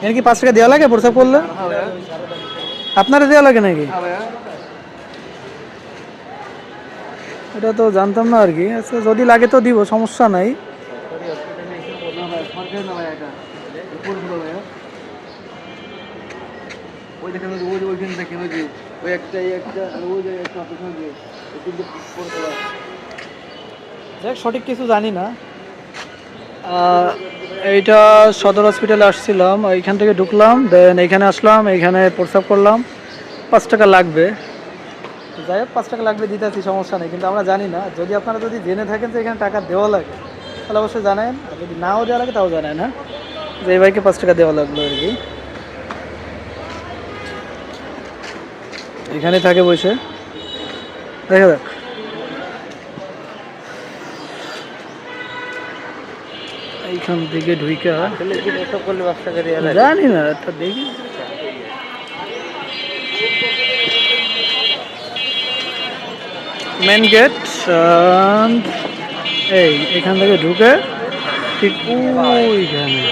এর কি 5 টাকা দেওয়া লাগে প্রস্রাব করলে? আপনারা দেওয়া লাগে নাকি? এটা তো জানতাম না আর কি। আচ্ছা যদি লাগে তো দিব, সমস্যা নাই। ওই দেখেন ওই ওইখানে দেখেন ওই যে ওই একটা আর ওই যে একটা অপারেশন দিয়ে কিন্তু পরে তোলা দেখ সঠিক কিছু জানি না। এইটা সদর হসপিটালে আসছিলাম, এইখান থেকে ঢুকলাম, দেন এইখানে আসলাম, এইখানে প্রস্রাব করলাম। 5 টাকা লাগবে, যাই হোক 5 টাকা লাগবে দিতেছি, সমস্যা নেই। কিন্তু আমরা জানি না, যদি আপনারা যদি জেনে থাকেন যে এখানে টাকা দেওয়া লাগে তাহলে অবশ্যই জানেন, আর যদি নাও দেওয়া লাগে তাও জানেন। হ্যাঁ, যে এই ভাইকে 5 টাকা দেওয়া লাগলো আর কি। এখানে থাকে বসে, দেখা যাক। এইখান থেকে ঢুইকা করলে ব্যবসা করে জানি না, একটা দেখি। মেন গেট, এই এখান থেকে ঢুকে ঠিক ওইখানে